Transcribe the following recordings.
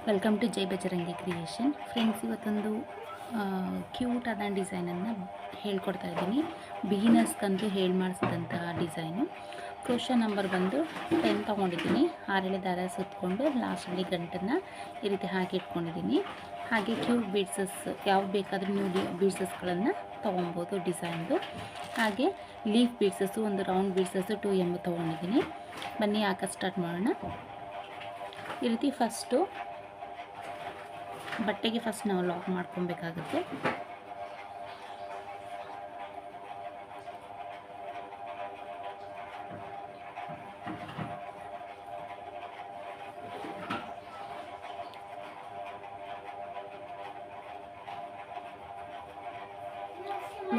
Welcome to Jai Bajarangi creation. Friends, ಇವತ್ತೊಂದು cute ಆದ ಡಿಸೈನನ್ನು ಹೇಳ್ಕೊಡ್ತಾ ಇದ್ದೀನಿ. ಬಿಗಿನರ್ಸ್ಗಂತೂ ಹೇಳಿ ಮಾಡಿಸಿದಂತಹ ಡಿಸೈನು. ಕ್ರೋಶ ನಂಬರ್ ಬಂದು 10 ತೊಗೊಂಡಿದ್ದೀನಿ. 6 ದಾರ ಸುತ್ತಕೊಂಡು ಲಾಸ್ಟಲ್ಲಿ ಗಂಟನ್ನು ಈ ರೀತಿ ಹಾಕಿ ಇಟ್ಕೊಂಡಿದ್ದೀನಿ. ಹಾಗೆ ಕ್ಯೂಟ್ ಬೀಡ್ಸಸ್ ಯಾವ್ದು ಬೇಕಾದರೂ ನೀವು ಬೀಡ್ಸಸ್ಗಳನ್ನು ತೊಗೊಬೋದು ಡಿಸೈನ್ದು. ಹಾಗೆ ಲೀಫ್ ಬೀಡ್ಸಸ್ಸು, ಒಂದು ರೌಂಡ್ ಬೀಡ್ಸಸ್ಸು 2 ಎಂಬ ತೊಗೊಂಡಿದ್ದೀನಿ. ಬನ್ನಿ ಹಾಕಿ ಸ್ಟಾರ್ಟ್ ಮಾಡೋಣ. ಈ ರೀತಿ ಫಸ್ಟು ಬಟ್ಟೆಗೆ ನಾವು ಲಾಕ್ ಮಾಡ್ಕೊಬೇಕಾಗುತ್ತೆ.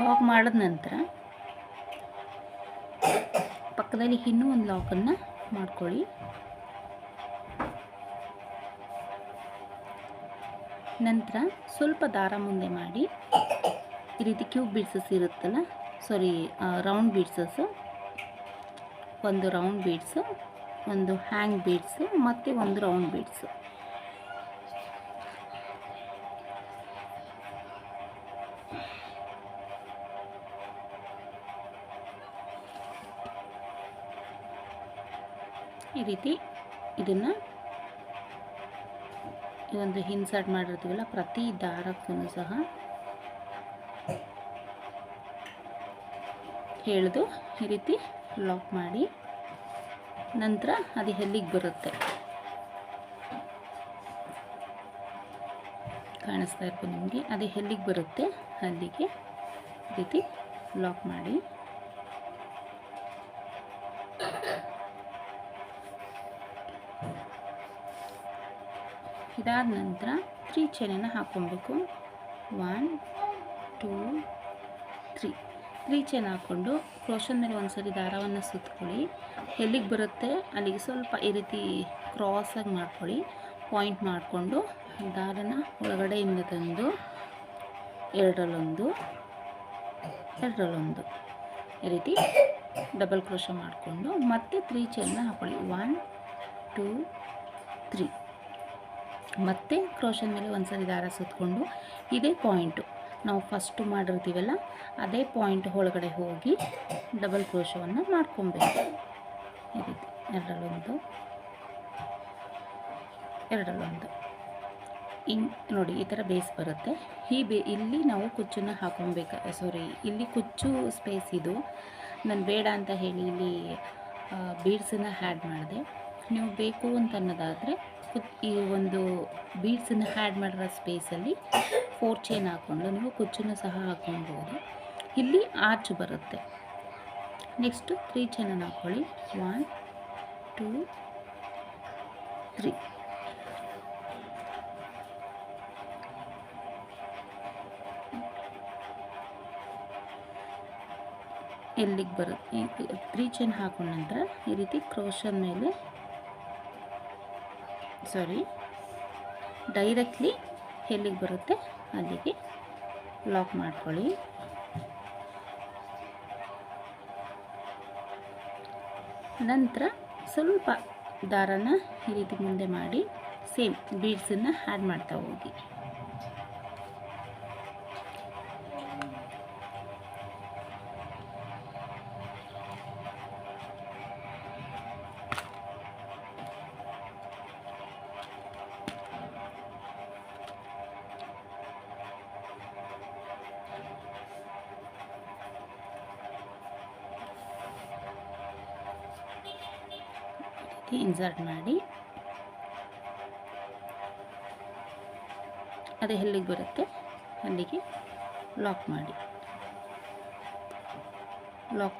ಲಾಕ್ ಮಾಡಿದ ನಂತರ ಪಕ್ಕದಲ್ಲಿ ಇನ್ನೂ ಒಂದು ಲಾಕನ್ನು ಮಾಡ್ಕೊಳ್ಳಿ. ನಂತರ ಸ್ವಲ್ಪ ದಾರ ಮುಂದೆ ಮಾಡಿ ಈ ರೀತಿ ಕ್ಯೂಬ್ ಬೀಡ್ಸಸ್ ಇರುತ್ತಲ್ಲ, ರೌಂಡ್ ಬೀಡ್ಸಸ್ಸು, ಒಂದು ರೌಂಡ್ ಬೀಡ್ಸು, ಒಂದು ಹ್ಯಾಂಗ್ ಬೀಡ್ಸು ಮತ್ತು ಒಂದು ರೌಂಡ್ ಬೀಡ್ಸು. ಈ ರೀತಿ ಇದನ್ನು ಒಂದು ಇನ್ಸರ್ಟ್ ಮಾಡಿರ್ತೀವಲ್ಲ, ಪ್ರತಿ ದಾರಕ್ಕೂ ಸಹ ಎಳೆದು ಈ ರೀತಿ ಲಾಕ್ ಮಾಡಿ, ನಂತರ ಅದು ಎಲ್ಲಿಗೆ ಬರುತ್ತೆ ಕಾಣಿಸ್ತಾ ಇರ್ಬೋದು ನಿಮಗೆ. ಅದು ಎಲ್ಲಿಗೆ ಬರುತ್ತೆ ಅಲ್ಲಿಗೆ ಈ ರೀತಿ ಲಾಕ್ ಮಾಡಿ. ಇದಾದ ನಂತರ 3 ಚೈನನ್ನು ಹಾಕ್ಕೊಬೇಕು. 1 2 3 ಚೈನ್ ಹಾಕ್ಕೊಂಡು ಕ್ರೋಶನ್ ಮೇಲೆ ಒಂದ್ಸರಿ ದಾರವನ್ನು ಸುತ್ತಕೊಳ್ಳಿ. ಎಲ್ಲಿಗೆ ಬರುತ್ತೆ ಅಲ್ಲಿಗೆ ಸ್ವಲ್ಪ ಈ ರೀತಿ ಕ್ರಾಸಾಗಿ ಮಾಡ್ಕೊಳ್ಳಿ. ಪಾಯಿಂಟ್ ಮಾಡಿಕೊಂಡು ದಾರನ ಒಳಗಡೆಯಿಂದ ತಂದು ಎರಡರಲ್ಲೊಂದು ಈ ರೀತಿ ಡಬಲ್ ಕ್ರೋಶ ಮಾಡಿಕೊಂಡು ಮತ್ತೆ 3 ಚೈನ್ನ ಹಾಕ್ಕೊಳ್ಳಿ. 1 2 3 ಮತ್ತು ಕ್ರೋಶನ್ ಮೇಲೆ ಒಂದ್ಸರಿ ದಾರ ಸುತ್ತಕೊಂಡು ಇದೇ ಪಾಯಿಂಟು ನಾವು ಫಸ್ಟು ಮಾಡಿರ್ತೀವಲ್ಲ, ಅದೇ ಪಾಯಿಂಟ್ ಒಳಗಡೆ ಹೋಗಿ ಡಬಲ್ ಕ್ರೋಶವನ್ನು ಮಾಡ್ಕೊಬೇಕು. ಈ ರೀತಿ ಎರಡರಲ್ಲೊಂದು ಹಿಂಗೆ ನೋಡಿ, ಈ ಥರ ಬೇಸ್ ಬರುತ್ತೆ. ಇಲ್ಲಿ ನಾವು ಕುಚ್ಚನ್ನು ಇಲ್ಲಿ ಕುಚ್ಚು ಸ್ಪೇಸ್ ಇದು ನಾನು ಬೇಡ ಅಂತ ಹೇಳಿ ಇಲ್ಲಿ ಬೀಡ್ಸನ್ನು ಆ್ಯಡ್ ಮಾಡಿದೆ. ನೀವು ಬೇಕು ಅಂತ ಅನ್ನೋದಾದರೆ ಈ ಒಂದು ಬೀಡ್ಸನ್ನು ಆ್ಯಡ್ ಮಾಡಿರೋ ಸ್ಪೇಸಲ್ಲಿ 4 ಚೈನ್ ಹಾಕ್ಕೊಂಡು ನೀವು ಕುಚ್ಚನ್ನು ಸಹ ಹಾಕ್ಕೊಳ್ಬೋದು. ಇಲ್ಲಿ ಆರ್ಚ್ ಬರುತ್ತೆ. ನೆಕ್ಸ್ಟು 3 ಚೈನನ್ನು ಹಾಕ್ಕೊಳ್ಳಿ. 1 2 3 ಎಲ್ಲಿಗೆ ಬರುತ್ತೆ 3 ಚೈನ್ ಹಾಕೊಂಡ ನಂತರ ಈ ರೀತಿ ಕ್ರೋಶನ್ ಮೇಲೆ ಡೈರೆಕ್ಟ್ಲಿ ಎಲ್ಲಿಗೆ ಬರುತ್ತೆ ಅಲ್ಲಿಗೆ ಲಾಕ್ ಮಾಡ್ಕೊಳ್ಳಿ. ನಂತರ ಸ್ವಲ್ಪ ದಾರನ ಈ ರೀತಿ ಮುಂದೆ ಮಾಡಿ ಸೇಮ್ ಬೀಡ್ಸನ್ನು ಆ್ಯಡ್ ಮಾಡ್ತಾ ಹೋಗಿ. ಇನ್ಸರ್ಟ್ ಮಾಡಿ ಅದು ಎಲ್ಲಿಗೆ ಬರುತ್ತೆ ಅಲ್ಲಿಗೆ ಲಾಕ್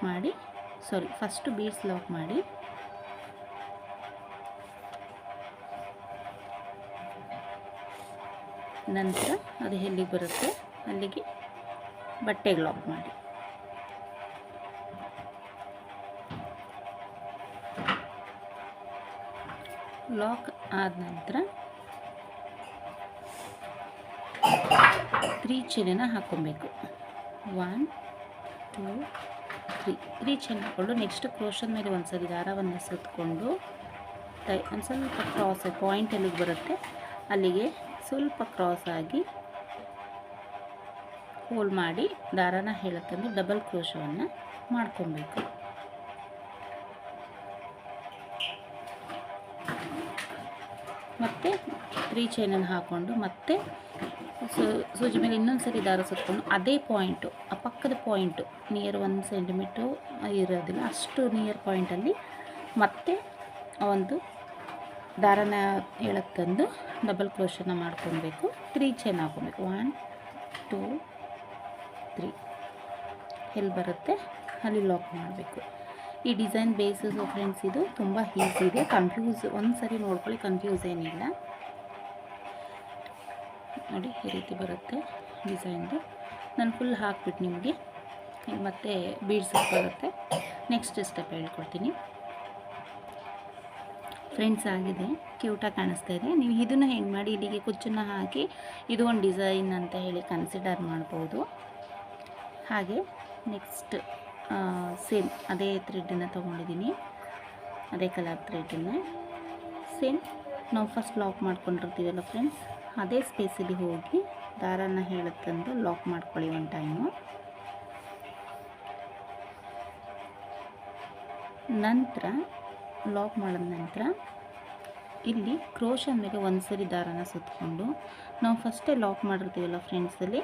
ಮಾಡಿ ಫಸ್ಟು ಬೀಡ್ಸ್ ಲಾಕ್ ಮಾಡಿ, ನಂತರ ಅದು ಎಲ್ಲಿಗೆ ಬರುತ್ತೆ ಅಲ್ಲಿಗೆ ಬಟ್ಟೆಗೆ ಲಾಕ್ ಮಾಡಿ. ಲಾಕ್ ಆದ ನಂತರ 3 ಚೈನನ್ನು ಹಾಕ್ಕೊಬೇಕು. 1 2 3 ಚೈನ್ ಹಾಕ್ಕೊಂಡು ನೆಕ್ಸ್ಟ್ ಕ್ರೋಶನ್ ಮೇಲೆ ಒಂದ್ಸರಿ ದಾರವನ್ನು ಸುತ್ತಕೊಂಡು ಒಂದು ಸ್ವಲ್ಪ ಕ್ರಾಸ್ ಪಾಯಿಂಟ್ ಎಲ್ಲಿಗೆ ಬರುತ್ತೆ ಅಲ್ಲಿಗೆ ಸ್ವಲ್ಪ ಕ್ರಾಸ್ ಆಗಿ ಹೋಲ್ ಮಾಡಿ ದಾರಾನ ಹೇಳುತ್ತಂದು ಡಬಲ್ ಕ್ರೋಶವನ್ನು ಮಾಡ್ಕೊಬೇಕು. ಮತ್ತು 3 ಚೈನನ್ನು ಹಾಕ್ಕೊಂಡು ಮತ್ತೆ ಸೂಜಿ ಮೇಲೆ ಇನ್ನೊಂದು ಸರಿ ದಾರ ಸುತ್ತಕೊಂಡು ಅದೇ ಪಾಯಿಂಟು, ಆ ಪಕ್ಕದ ಪಾಯಿಂಟು ನಿಯರ್ 1 ಸೆಂಟಿಮೀಟ್ರು ಇರೋದಿಲ್ಲ ಅಷ್ಟು ನಿಯರ್ ಪಾಯಿಂಟಲ್ಲಿ ಮತ್ತೆ ಒಂದು ದಾರನ ಎಳತ್ತಂದು ಡಬಲ್ ಕ್ರೋಶನ ಮಾಡ್ಕೊಬೇಕು. 3 ಚೈನ್ ಹಾಕ್ಕೊಬೇಕು. 1 2 3 ಎಲ್ಲಿ ಬರುತ್ತೆ ಅಲ್ಲಿ ಲಾಕ್ ಮಾಡಬೇಕು. ಈ ಡಿಸೈನ್ ಬೇಸಸ್ ಫ್ರೆಂಡ್ಸ್ ಇದು ತುಂಬ ಈಸಿ ಇದೆ, ಕನ್ಫ್ಯೂಸ್ ಒಂದು ಸರಿ ನೋಡ್ಕೊಳ್ಳಿ, ಕನ್ಫ್ಯೂಸ್ ಏನಿಲ್ಲ ನೋಡಿ. ಈ ರೀತಿ ಬರುತ್ತೆ ಡಿಸೈನ್ದು. ನಾನು ಫುಲ್ ಹಾಕ್ಬಿಟ್ಟು ನಿಮಗೆ ಮತ್ತೆ ಬೀಡ್ಸ್ ಬರುತ್ತೆ. ನೆಕ್ಸ್ಟ್ ಸ್ಟೆಪ್ ಹೇಳ್ಕೊಡ್ತೀನಿ ಫ್ರೆಂಡ್ಸ್. ಆಗಿದೆ, ಕ್ಯೂಟಾಗಿ ಕಾಣಿಸ್ತಾ ಇದೆ. ನೀವು ಇದನ್ನು ಹೆಂಗೆ ಮಾಡಿ ಇಲ್ಲಿಗೆ ಕುಚ್ಚನ್ನು ಹಾಕಿ ಇದು ಒಂದು ಡಿಸೈನ್ ಅಂತ ಹೇಳಿ ಕನ್ಸಿಡರ್ ಮಾಡ್ಬೋದು. ಹಾಗೆ ನೆಕ್ಸ್ಟ್ ಸೇಮ್ ಅದೇ ಥ್ರೆಡ್ಡನ್ನು ತೊಗೊಂಡಿದ್ದೀನಿ, ಅದೇ ಕಲರ್ ಥ್ರೆಡ್ಡನ್ನು ಸೇಮ್ ನಾವು ಫಸ್ಟ್ ಲಾಕ್ ಮಾಡ್ಕೊಂಡಿರ್ತೀವಲ್ಲ ಫ್ರೆಂಡ್ಸ್, ಅದೇ ಸ್ಪೇಸಲ್ಲಿ ಹೋಗಿ ದಾರನ ಹೇಳುತ್ತಂದು ಲಾಕ್ ಮಾಡ್ಕೊಳ್ಳಿ ಒಂದು ಟೈಮು. ನಂತರ ಲಾಕ್ ಮಾಡಿದ ನಂತರ ಇಲ್ಲಿ ಕ್ರೋಶನ್ ಮೇಲೆ ಒಂದು ಸರಿ ದಾರನ ಸುತ್ತಕೊಂಡು ನಾವು ಫಸ್ಟೇ ಲಾಕ್ ಮಾಡಿರ್ತೀವಲ್ಲ ಫ್ರೆಂಡ್ಸಲ್ಲಿ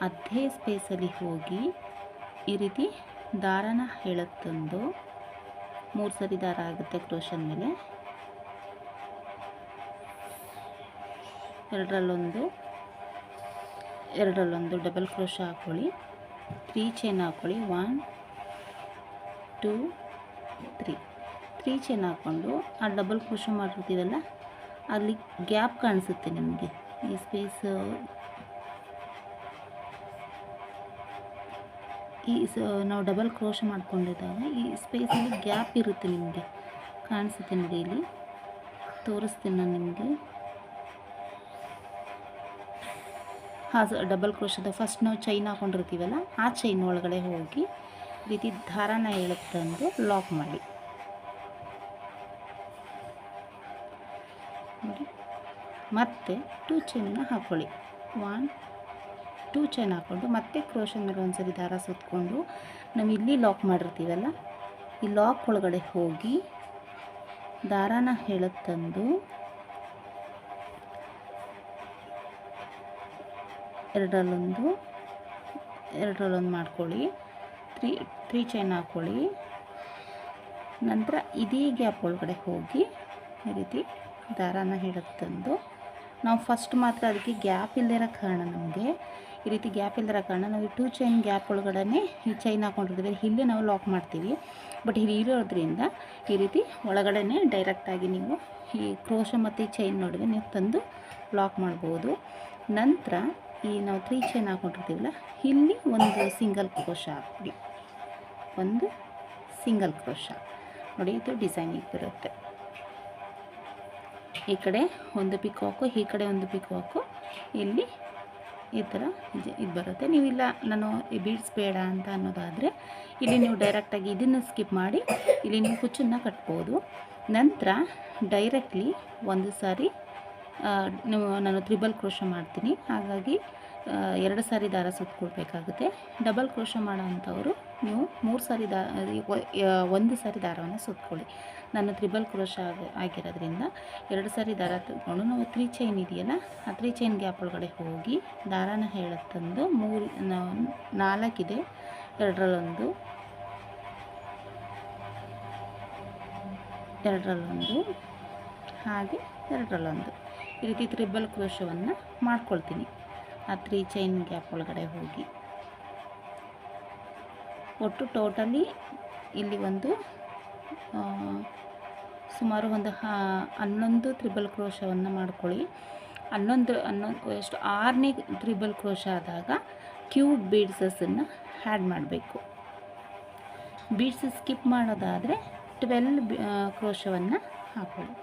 ಅದೇ ಸ್ಪೇಸಲ್ಲಿ ಹೋಗಿ ಈ ರೀತಿ ದಾರನ ಹೇಳುತ್ತಂದು 3 ಸರಿ ದಾರ ಆಗುತ್ತೆ ಕ್ರೋಶನ್ ಮೇಲೆ. ಎರಡರಲ್ಲೊಂದು ಡಬಲ್ ಕ್ರೋಶ ಹಾಕ್ಕೊಳ್ಳಿ, 3 ಚೈನ್ ಹಾಕ್ಕೊಳ್ಳಿ. 1 2 3 ಚೈನ್ ಹಾಕ್ಕೊಂಡು ಆ ಡಬಲ್ ಕ್ರೋಶ ಮಾಡಿರ್ತೀವಲ್ಲ ಅಲ್ಲಿ ಗ್ಯಾಪ್ ಕಾಣಿಸುತ್ತೆ ನಿಮಗೆ. ಈ ಸ್ಪೇಸ್ ನಾವು ಡಬಲ್ ಕ್ರೋಶ ಮಾಡ್ಕೊಂಡಿದ್ದಾಗ ಈ ಸ್ಪೇಸಲ್ಲಿ ಗ್ಯಾಪ್ ಇರುತ್ತೆ, ನಿಮಗೆ ಕಾಣಿಸುತ್ತೆ ನೋಡಿ. ಇಲ್ಲಿ ತೋರಿಸ್ತೀನಿ ನಾನು ನಿಮಗೆ. ಡಬಲ್ ಕ್ರೋಶದ ಫಸ್ಟ್ ನಾವು ಚೈನ್ ಹಾಕ್ಕೊಂಡಿರ್ತೀವಲ್ಲ ಆ ಚೈನ್ ಒಳಗಡೆ ಹೋಗಿ ಈ ರೀತಿ ದಾರನ ಎಳುತ್ತಂದು ಲಾಕ್ ಮಾಡಿ ನೋಡಿ. ಮತ್ತೆ 2 ಚೈನ್ನ ಹಾಕ್ಕೊಳ್ಳಿ. 1 2 ಚೈನ್ ಹಾಕ್ಕೊಂಡು ಮತ್ತೆ ಕ್ರೋಶನ್ ಮೇಲೆ ಒಂದು ಸರಿ ದಾರ ಸುತ್ತಕೊಂಡು ನಾವು ಇಲ್ಲಿ ಲಾಕ್ ಮಾಡಿರ್ತೀವಲ್ಲ ಈ ಲಾಕ್ ಒಳಗಡೆ ಹೋಗಿ ದಾರನ ಎಳುತ್ತಂದು ಎರಡರಲ್ಲೊಂದು ಮಾಡ್ಕೊಳ್ಳಿ. 3 ಚೈನ್ ಹಾಕ್ಕೊಳ್ಳಿ. ನಂತರ ಇದೇ ಗ್ಯಾಪ್ ಒಳಗಡೆ ಹೋಗಿ ಈ ರೀತಿ ದಾರನ ಎಳುತ್ತಂದು ನಾವು ಫಸ್ಟ್ ಮಾತ್ರ ಅದಕ್ಕೆ ಗ್ಯಾಪ್ ಇಲ್ಲದಿರೋ ಕಾರಣ ನಮಗೆ ಈ ರೀತಿ ಗ್ಯಾಪ್ ಇಲ್ಲದಿರೋ ಕಾರಣ ನಾವು 2 ಚೈನ್ ಗ್ಯಾಪ್ ಒಳಗಡೆ ಈ ಚೈನ್ ಹಾಕ್ಕೊಂಡಿರ್ತೀವಿ, ಇಲ್ಲೇ ನಾವು ಲಾಕ್ ಮಾಡ್ತೀವಿ. ಬಟ್ ಇಲ್ಲಿ ಇರೋದ್ರಿಂದ ಈ ರೀತಿ ಒಳಗಡೆ ಡೈರೆಕ್ಟಾಗಿ ನೀವು ಈ ಕ್ರೋಶ ಮತ್ತು ಈ ಚೈನ್ ನಡುವೆ ನೀವು ತಂದು ಲಾಕ್ ಮಾಡ್ಬೋದು. ನಂತರ ಈ ನಾವು 3 ಚೈನ್ ಹಾಕ್ಕೊಂಡಿರ್ತೀವಲ್ಲ ಇಲ್ಲಿ ಒಂದು ಸಿಂಗಲ್ ಕ್ರೋಶ ಹಾಕ್ಬಿಡಿ, ಒಂದು ಸಿಂಗಲ್ ಕ್ರೋಶ ನೋಡಿ. ಇದು ಡಿಸೈನಿಗೆ ಬರುತ್ತೆ. ಈ ಕಡೆ ಒಂದು ಪಿಕಾಕು, ಈ ಕಡೆ ಒಂದು ಪಿಕಾಕು, ಇಲ್ಲಿ ಈ ಥರ ಇದು ಬರುತ್ತೆ. ನೀವಿಲ್ಲ ನಾನು ಈ ಬೀಡ್ಸ್ ಬೇಡ ಅಂತ ಅನ್ನೋದಾದರೆ ಇಲ್ಲಿ ನೀವು ಡೈರೆಕ್ಟಾಗಿ ಇದನ್ನು ಸ್ಕಿಪ್ ಮಾಡಿ ಇಲ್ಲಿ ನೀವು ಕುಚ್ಚನ್ನು ಕಟ್ಬೋದು. ನಂತರ ಡೈರೆಕ್ಟ್ಲಿ ಒಂದು ಸಾರಿ ನಾನು ತ್ರಿಬಲ್ ಕ್ರೋಶ ಮಾಡ್ತೀನಿ, ಹಾಗಾಗಿ 2 ಸಾರಿ ದಾರ ಸುತ್ತಕೊಳ್ಬೇಕಾಗುತ್ತೆ. ಡಬಲ್ ಕ್ರೋಶ ಮಾಡೋ ಅಂಥವರು ನೀವು 3 ಸಾರಿ 1 ಸಾರಿ ದಾರವನ್ನು ಸುತ್ತಕೊಳ್ಳಿ. ನಾನು ತ್ರಿಬಲ್ ಕ್ರೋಶ ಆಗಿರೋದ್ರಿಂದ 2 ಸಾರಿ ದಾರ ತಗೊಂಡು ನಾವು 3 ಚೈನ್ ಇದೆಯಲ್ಲ ಆ 3 ಚೈನ್ ಗ್ಯಾಪ್ ಒಳಗಡೆ ಹೋಗಿ ದಾರನ ಹೇಳುತ್ತಂದು 4 ಇದೆ, ಎರಡರಲ್ಲೊಂದು ಹಾಗೆ ಎರಡರಲ್ಲೊಂದು ಈ ರೀತಿ ತ್ರಿಬಲ್ ಕ್ರೋಶವನ್ನು ಮಾಡ್ಕೊಳ್ತೀನಿ. ಆ 3 ಚೈನ್ ಗ್ಯಾಪ್ ಒಳಗಡೆ ಹೋಗಿ ಒಟ್ಟು ಟೋಟಲಿ ಇಲ್ಲಿ ಒಂದು ಸುಮಾರು ಒಂದು 11 ತ್ರಿಬಲ್ ಕ್ರೋಶವನ್ನು ಮಾಡ್ಕೊಳ್ಳಿ. 11 ಎಷ್ಟು 6ನೇ ತ್ರಿಬಲ್ ಕ್ರೋಶ ಆದಾಗ ಕ್ಯೂಬ್ ಬೀಡ್ಸನ್ನು ಆ್ಯಡ್ ಮಾಡಬೇಕು. ಬೀಡ್ಸ್ ಸ್ಕಿಪ್ ಮಾಡೋದಾದರೆ 12 ಕ್ರೋಶವನ್ನು ಹಾಕೊಳ್ಳಿ.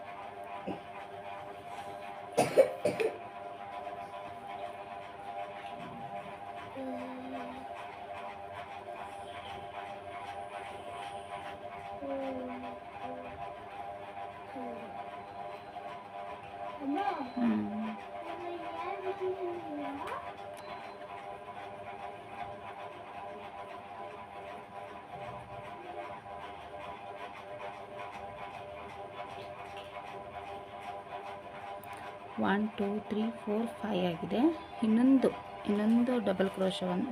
1 2 3 4 5 ಆಗಿದೆ. ಇನ್ನೊಂದು ಡಬಲ್ ಕ್ರೋಶವನ್ನು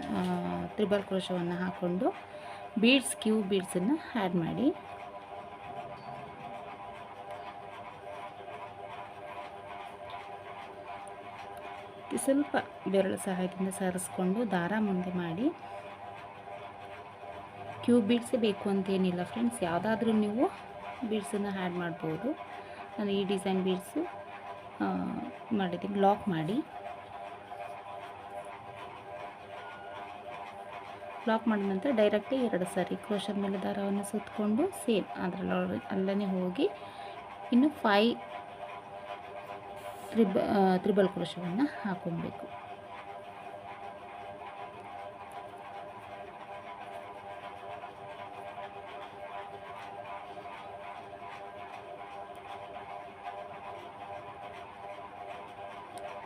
ತ್ರಿಬಲ್ ಕ್ರೋಶವನ್ನು ಹಾಕ್ಕೊಂಡು ಕ್ಯೂ ಬೀಡ್ಸನ್ನು ಆ್ಯಡ್ ಮಾಡಿ. ಸ್ವಲ್ಪ ಬೆರಳು ಸಹಾಯದಿಂದ ಸರಿಸ್ಕೊಂಡು ದಾರ ಮುಂದೆ ಮಾಡಿ. ಕ್ಯೂ ಬೀಡ್ಸೇ ಬೇಕು ಅಂತೇನಿಲ್ಲ ಫ್ರೆಂಡ್ಸ್, ಯಾವುದಾದ್ರೂ ನೀವು ಬೀಡ್ಸನ್ನು ಆ್ಯಡ್ ಮಾಡ್ಬೋದು. ನಾನು ಈ ಡಿಸೈನ್ ಬೀಡ್ಸು ಮಾಡಿದ್ದೀನಿ. ಲಾಕ್ ಮಾಡಿ. ಲಾಕ್ ಮಾಡಿದ ನಂತರ ಡೈರೆಕ್ಟಾಗಿ 2 ಸಾರಿ ಕ್ರೋಶದ ಮೇಲೆ ದಾರವನ್ನು ಸುತ್ತಕೊಂಡು ಸೇಮ್ ಅಲ್ಲೇ ಹೋಗಿ ಇನ್ನು 5 ತ್ರಿಬಲ್ ಕ್ರೋಶವನ್ನು ಹಾಕೊಬೇಕು.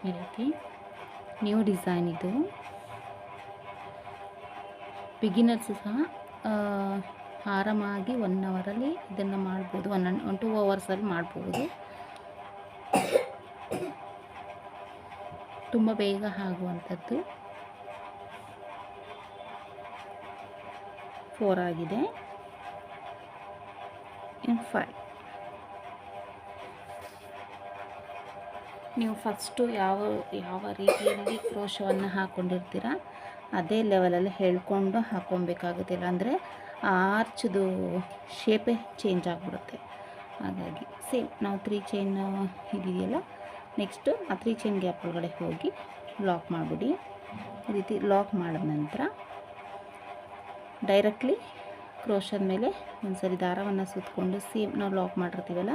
ಈ ರೀತಿ ನ್ಯೂ ಡಿಸೈನ್ ಇದು. ಬಿಗಿನರ್ಸ್ ಸಹ ಆರಾಮಾಗಿ 1 ಅವರಲ್ಲಿ ಇದನ್ನು ಮಾಡ್ಬೋದು, 1-2 ಅವರ್ಸಲ್ಲಿ ಮಾಡ್ಬೋದು. ತುಂಬ ಬೇಗ ಆಗುವಂಥದ್ದು. 4 ಆಗಿದೆ. ಇನ್ನು 5. ನೀವು ಫಸ್ಟು ಯಾವ ರೀತಿಯಲ್ಲಿ ಕ್ರೋಶವನ್ನು ಹಾಕ್ಕೊಂಡಿರ್ತೀರ ಅದೇ ಲೆವೆಲಲ್ಲಿ ಹೇಳ್ಕೊಂಡು ಹಾಕ್ಕೊಬೇಕಾಗುತ್ತೆ, ಇಲ್ಲಾಂದರೆ ಆ ಆರ್ಚ್ದು ಶೇಪೇ ಚೇಂಜ್ ಆಗಿಬಿಡುತ್ತೆ. ಹಾಗಾಗಿ ಸೇಮ್ ನಾವು 3 ಚೈನ್ ಇದೆಯಲ್ಲ, ನೆಕ್ಸ್ಟು ಆ 3 ಚೈನ್ ಗ್ಯಾಪ್ ಒಳಗಡೆ ಹೋಗಿ ಲಾಕ್ ಮಾಡಿಬಿಡಿ. ಈ ರೀತಿ ಲಾಕ್ ಮಾಡಿದ ನಂತರ ಡೈರೆಕ್ಟ್ಲಿ ಕ್ರೋಶದ ಮೇಲೆ ಒಂದು ಸರಿ ದಾರವನ್ನು ಸುತ್ತಕೊಂಡು ಸೇಮ್ ನಾವು ಲಾಕ್ ಮಾಡಿರ್ತೀವಲ್ಲ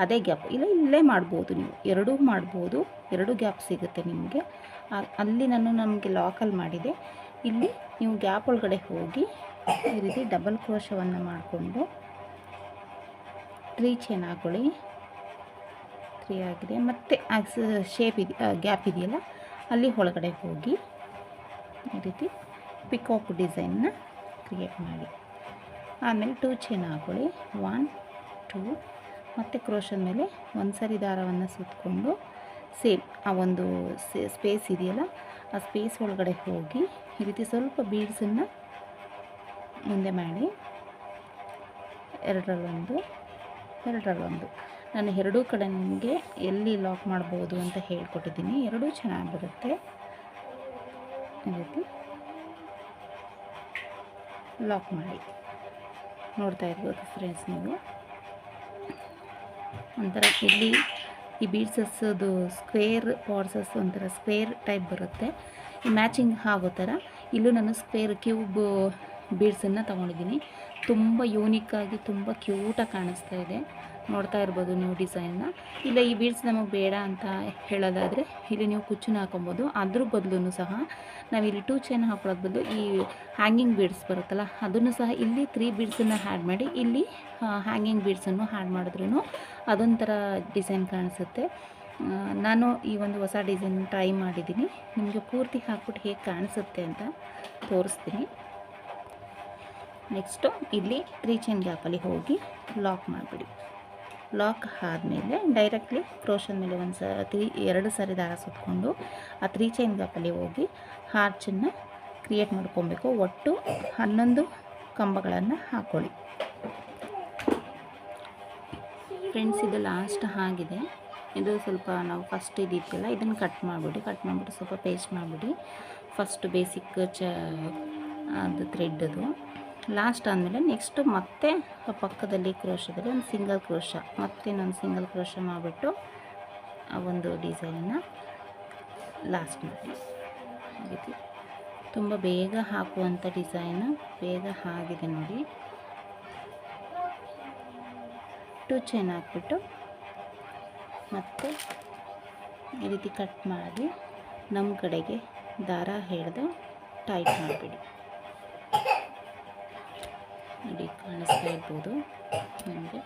ಅದೇ ಗ್ಯಾಪ್, ಇಲ್ಲೇ ಮಾಡ್ಬೋದು, ನೀವು ಎರಡೂ ಮಾಡ್ಬೋದು, 2 ಗ್ಯಾಪ್ ಸಿಗುತ್ತೆ ನಿಮಗೆ. ಅಲ್ಲಿ ನಮಗೆ ಲಾಕಲ್ಲಿ ಮಾಡಿದೆ. ಇಲ್ಲಿ ನೀವು ಗ್ಯಾಪ್ ಒಳಗಡೆ ಹೋಗಿ ಈ ರೀತಿ ಡಬಲ್ ಕ್ರೋಶವನ್ನು ಮಾಡಿಕೊಂಡು 3 ಚೈನ್ ಹಾಕೊಳ್ಳಿ. 3 ಆಗಿದೆ. ಮತ್ತು ಶೇಪ್ ಗ್ಯಾಪ್ ಇದೆಯಲ್ಲ ಅಲ್ಲಿ ಒಳಗಡೆ ಹೋಗಿ ಈ ರೀತಿ ಪಿಕಾಕ್ ಡಿಸೈನ್ನ ಕ್ರಿಯೇಟ್ ಮಾಡಿ. ಆಮೇಲೆ 2 ಚೈನ್ ಹಾಕೊಳ್ಳಿ. 1 2 ಮತ್ತು ಕ್ರೋಶದ ಮೇಲೆ ಒಂದು ಸರಿ ದಾರವನ್ನು ಸುತ್ತಕೊಂಡು ಸೇಮ್ ಆ ಒಂದು ಸ್ಪೇಸ್ ಇದೆಯಲ್ಲ ಆ ಸ್ಪೇಸ್ ಒಳಗಡೆ ಹೋಗಿ ಈ ರೀತಿ ಸ್ವಲ್ಪ ಬೀಡ್ಸನ್ನು ಮುಂದೆ ಮಾಡಿ. 2 ನಾನು 2 ಕಡೆ ನಿಮಗೆ ಎಲ್ಲಿ ಲಾಕ್ ಮಾಡ್ಬೋದು ಅಂತ ಹೇಳ್ಕೊಟ್ಟಿದ್ದೀನಿ. 2 ಚೆನ್ನಾಗಿ ಬರುತ್ತೆ. ಈ ರೀತಿ ಲಾಕ್ ಮಾಡಿ ನೋಡ್ತಾ ಇರ್ಬೋದು ಫ್ರೆಂಡ್ಸ್. ನೀವು ಒಂಥರ ಇಲ್ಲಿ ಈ ಬೀಡ್ಸಸ್ದು ಸ್ಕ್ವೇರ್ ಪಾರ್ಸಸ್ ಒಂಥರ ಸ್ಕ್ವೇರ್ ಟೈಪ್ ಬರುತ್ತೆ, ಈ ಮ್ಯಾಚಿಂಗ್ ಆಗೋ ಥರ. ಇಲ್ಲೂ ನಾನು ಸ್ಕ್ವೇರ್ ಕ್ಯೂಬ್ ಬೀಡ್ಸನ್ನು ತೊಗೊಂಡಿದ್ದೀನಿ. ತುಂಬ ಯೂನಿಕ್ಕಾಗಿ ತುಂಬ ಕ್ಯೂಟಾಗಿ ಕಾಣಿಸ್ತಾ ಇದೆ. ನೋಡ್ತಾ ಇರ್ಬೋದು ನೀವು ಡಿಸೈನ್ನ. ಇಲ್ಲ ಈ ಬೀಡ್ಸ್ ನಮಗೆ ಬೇಡ ಅಂತ ಹೇಳೋದಾದರೆ ಇಲ್ಲಿ ನೀವು ಕುಚ್ಚನ್ನು ಹಾಕೊಬೋದು. ಅದ್ರ ಬದಲು ಸಹ ನಾವಿಲ್ಲಿ 2 ಚೈನ್ ಹಾಕೊಳ್ಳೋದು ಬದಲು ಈ ಹ್ಯಾಂಗಿಂಗ್ ಬೀಡ್ಸ್ ಬರುತ್ತಲ್ಲ ಅದನ್ನು ಸಹ ಇಲ್ಲಿ 3 ಬೀಡ್ಸನ್ನು ಆ್ಯಡ್ ಮಾಡಿ ಇಲ್ಲಿ ಹ್ಯಾಂಗಿಂಗ್ ಬೀಡ್ಸನ್ನು ಆ್ಯಡ್ ಮಾಡಿದ್ರೂ ಅದೊಂಥರ ಡಿಸೈನ್ ಕಾಣಿಸುತ್ತೆ. ನಾನು ಈ ಒಂದು ಹೊಸ ಡಿಸೈನ್ ಟ್ರೈ ಮಾಡಿದ್ದೀನಿ. ನಿಮಗೆ ಪೂರ್ತಿ ಹಾಕ್ಬಿಟ್ಟು ಹೇಗೆ ಕಾಣಿಸುತ್ತೆ ಅಂತ ತೋರಿಸ್ತೀನಿ. ನೆಕ್ಸ್ಟು ಇಲ್ಲಿ 3 ಚೈನ್ ಗ್ಯಾಪಲ್ಲಿ ಹೋಗಿ ಲಾಕ್ ಮಾಡಿಬಿಡಿ. ಲಾಕ್ ಆದಮೇಲೆ ಡೈರೆಕ್ಟ್ಲಿ ಕ್ರೋಶದ ಮೇಲೆ 2 ಸಾರಿ ದಾರ ಸುತ್ತಕೊಂಡು ಆ 3 ಚೈನ್ ಗ್ಯಾಪಲ್ಲಿ ಹೋಗಿ ಆರ್ಚನ್ನು ಕ್ರಿಯೇಟ್ ಮಾಡ್ಕೊಬೇಕು. ಒಟ್ಟು 11 ಕಂಬಗಳನ್ನು ಹಾಕ್ಕೊಳ್ಳಿ ಫ್ರೆಂಡ್ಸ್. ಇದು ಲಾಸ್ಟ್ ಆಗಿದೆ. ಇದು ಸ್ವಲ್ಪ ನಾವು ಫಸ್ಟ್ ಇದಿತ್ತಲ್ಲ ಇದನ್ನು ಕಟ್ ಮಾಡಿಬಿಟ್ಟು ಸ್ವಲ್ಪ ಪೇಸ್ಟ್ ಮಾಡಿಬಿಡಿ. ಫಸ್ಟ್ ಬೇಸಿಕ್ ಅದು ಥ್ರೆಡ್ದು ಲಾಸ್ಟ್ ಆದಮೇಲೆ ನೆಕ್ಸ್ಟು ಮತ್ತೆ ಪಕ್ಕದಲ್ಲಿ ಕ್ರೋಶದಲ್ಲಿ ಒಂದು ಸಿಂಗಲ್ ಕ್ರೋಶ, ಮತ್ತೆ ಇನ್ನೊಂದು ಸಿಂಗಲ್ ಕ್ರೋಶ ಮಾಡಿಬಿಟ್ಟು ಆ ಒಂದು ಡಿಸೈನನ್ನು ಲಾಸ್ಟ್ ಮಾಡಿ. ಈ ರೀತಿ ತುಂಬ ಬೇಗ ಹಾಕುವಂಥ ಡಿಸೈನು, ಬೇಗ ಆಗಿದೆ ನೋಡಿ. 2 ಚೈನ್ ಹಾಕ್ಬಿಟ್ಟು ಮತ್ತು ಈ ರೀತಿ ಕಟ್ ಮಾಡಿ ನಮ್ಮ ಕಡೆಗೆ ದಾರ ಹಿಡಿದು ಟೈಟ್ ಮಾಡಿಬಿಡಿ. ನೋಡಿ ಕಾಣಿಸ್ತಾ ಇರ್ಬೋದು ನಿಮಗೆ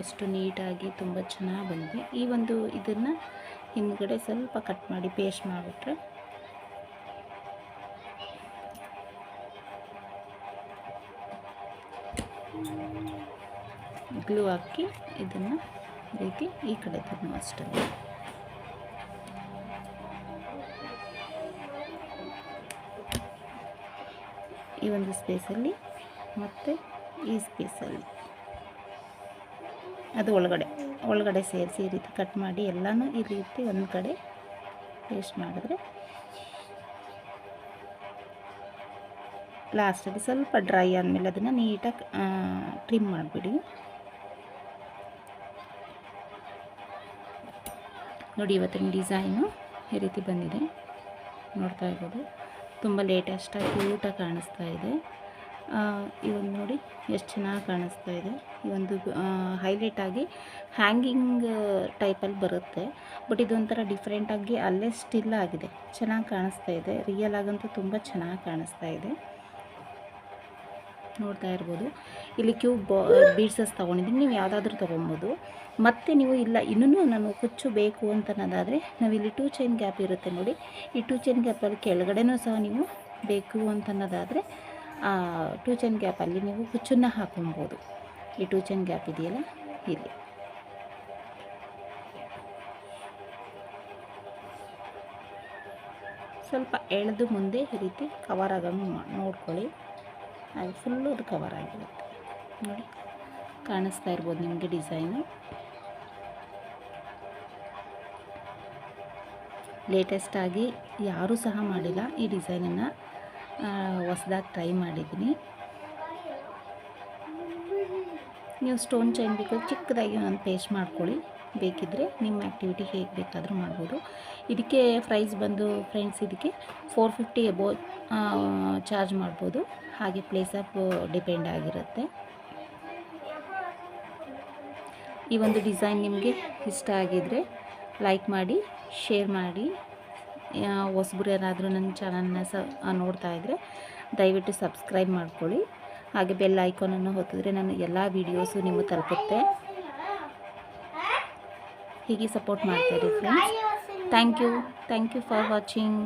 ಎಷ್ಟು ನೀಟಾಗಿ ತುಂಬ ಚೆನ್ನಾಗಿ ಬಂದಿದೆ. ಈ ಒಂದು ಇದನ್ನು ಹಿಂದ್ಗಡೆ ಸ್ವಲ್ಪ ಕಟ್ ಮಾಡಿ ಪೇಸ್ಟ್ ಮಾಡಿಬಿಟ್ರೆ ಗ್ಲೂ ಹಾಕಿ ಇದನ್ನು ರೀತಿ ಈ ಕಡೆ ಅಷ್ಟೇ ಈ ಒಂದು ಸ್ಪೇಸಲ್ಲಿ ಮತ್ತು ಈ ಸ್ಪೇಸಲ್ಲಿ ಅದು ಒಳಗಡೆ ಸೇರಿಸಿ ಈ ರೀತಿ ಕಟ್ ಮಾಡಿ ಎಲ್ಲನೂ ಈ ರೀತಿ ಒಂದು ಕಡೆ ಪೇಸ್ಟ್ ಮಾಡಿದ್ರೆ ಲಾಸ್ಟಲ್ಲಿ ಸ್ವಲ್ಪ ಡ್ರೈ ಆದಮೇಲೆ ಅದನ್ನು ನೀಟಾಗಿ ಟ್ರಿಮ್ ಮಾಡಿಬಿಡಿ. ನೋಡಿ ಇವತ್ತಿನ ಡಿಸೈನು ಈ ರೀತಿ ಬಂದಿದೆ, ನೋಡ್ತಾ ಇರ್ಬೋದು. ತುಂಬ ಲೇಟೆಸ್ಟಾಗಿ ಕ್ಯೂಟಾಗಿ ಕಾಣಿಸ್ತಾ ಇದೆ. ಈ ಒಂದು ನೋಡಿ ಎಷ್ಟು ಚೆನ್ನಾಗಿ ಕಾಣಿಸ್ತಾ ಇದೆ. ಈ ಒಂದು ಹೈಲೈಟಾಗಿ ಹ್ಯಾಂಗಿಂಗ್ ಟೈಪಲ್ಲಿ ಬರುತ್ತೆ, ಬಟ್ ಇದೊಂಥರ ಡಿಫ್ರೆಂಟಾಗಿ ಅಲ್ಲೇ ಸ್ಟಿಲ್ ಆಗಿದೆ, ಚೆನ್ನಾಗಿ ಕಾಣಿಸ್ತಾ ಇದೆ. ರಿಯಲ್ ಆಗಂತೂ ತುಂಬ ಚೆನ್ನಾಗಿ ಕಾಣಿಸ್ತಾ ಇದೆ, ನೋಡ್ತಾ ಇರ್ಬೋದು. ಇಲ್ಲಿ ಕ್ಯೂಬ್ ಬೀಡ್ಸಸ್ ತೊಗೊಂಡಿದ್ದೀನಿ, ನೀವು ಯಾವುದಾದ್ರೂ ತೊಗೊಬೋದು. ಮತ್ತು ನೀವು ಇಲ್ಲ ಇನ್ನೂ ನಾನು ಕುಚ್ಚು ಬೇಕು ಅಂತ ಅನ್ನೋದಾದರೆ ನಾವಿಲ್ಲಿ 2 ಚೈನ್ ಗ್ಯಾಪ್ ಇರುತ್ತೆ ನೋಡಿ, ಈ 2 ಚೈನ್ ಗ್ಯಾಪಲ್ಲಿ ಕೆಳಗಡೆನೂ ಸಹ ನೀವು ಬೇಕು ಅಂತ ಅನ್ನೋದಾದರೆ 2 ಚೈನ್ ಗ್ಯಾಪಲ್ಲಿ ನೀವು ಕುಚ್ಚನ್ನು ಹಾಕೊಬೋದು. ಈ 2 ಚೈನ್ ಗ್ಯಾಪ್ ಇದೆಯಲ್ಲ ಇಲ್ಲಿ ಸ್ವಲ್ಪ ಎಳೆದು ಮುಂದೆ ಈ ರೀತಿ ಕವರ್ ಆಗೋಂಗೆ ನೋಡ್ಕೊಳ್ಳಿ. ಅದು ಫುಲ್ಲು ಅದು ಕವರ್ ಆಗಿರುತ್ತೆ ನೋಡಿ, ಕಾಣಿಸ್ತಾ ಇರ್ಬೋದು ನಿಮಗೆ ಡಿಸೈನು. ಲೇಟೆಸ್ಟಾಗಿ ಯಾರೂ ಸಹ ಮಾಡಿಲ್ಲ ಈ ಡಿಸೈನನ್ನು, ಹೊಸ್ದಾಗಿ ಟ್ರೈ ಮಾಡಿದ್ದೀನಿ. ನೀವು ಸ್ಟೋನ್ ಚೈನ್ ಬೇಕು ಚಿಕ್ಕದಾಗಿ ಒಂದು ಪೇಸ್ಟ್ ಮಾಡ್ಕೊಳ್ಳಿ, ಬೇಕಿದ್ದರೆ ನಿಮ್ಮ ಆ್ಯಕ್ಟಿವಿಟಿ ಹೇಗೆ ಬೇಕಾದರೂ ಮಾಡ್ಬೋದು. ಇದಕ್ಕೆ ಪ್ರೈಸ್ ಬಂದು ಫ್ರೆಂಡ್ಸ್ ಇದಕ್ಕೆ 450 ಎಬೋ ಚಾರ್ಜ್ ಮಾಡ್ಬೋದು. ಹಾಗೆ ಪ್ಲೇಸ್ ಆಫ್ ಡಿಪೆಂಡ್ ಆಗಿರುತ್ತೆ. ಈ ಒಂದು ಡಿಸೈನ್ ನಿಮಗೆ ಇಷ್ಟ ಆಗಿದ್ದರೆ ಲೈಕ್ ಮಾಡಿ, ಶೇರ್ ಮಾಡಿ. ಹೊಸಬ್ರು ಯಾರಾದರೂ ನನ್ನ ಚಾನಲ್ನ ನೋಡ್ತಾ ಇದ್ದರೆ ದಯವಿಟ್ಟು ಸಬ್ಸ್ಕ್ರೈಬ್ ಮಾಡ್ಕೊಳ್ಳಿ. ಹಾಗೆ ಬೆಲ್ ಐಕಾನನ್ನು ಒತ್ತಿದ್ರೆ ನನ್ನ ಎಲ್ಲ ವೀಡಿಯೋಸು ನಿಮಗೆ ತಲುಪುತ್ತೆ. ಹೀಗೆ ಸಪೋರ್ಟ್ ಮಾಡ್ತಾಯಿರಿ friends. Thank you for watching.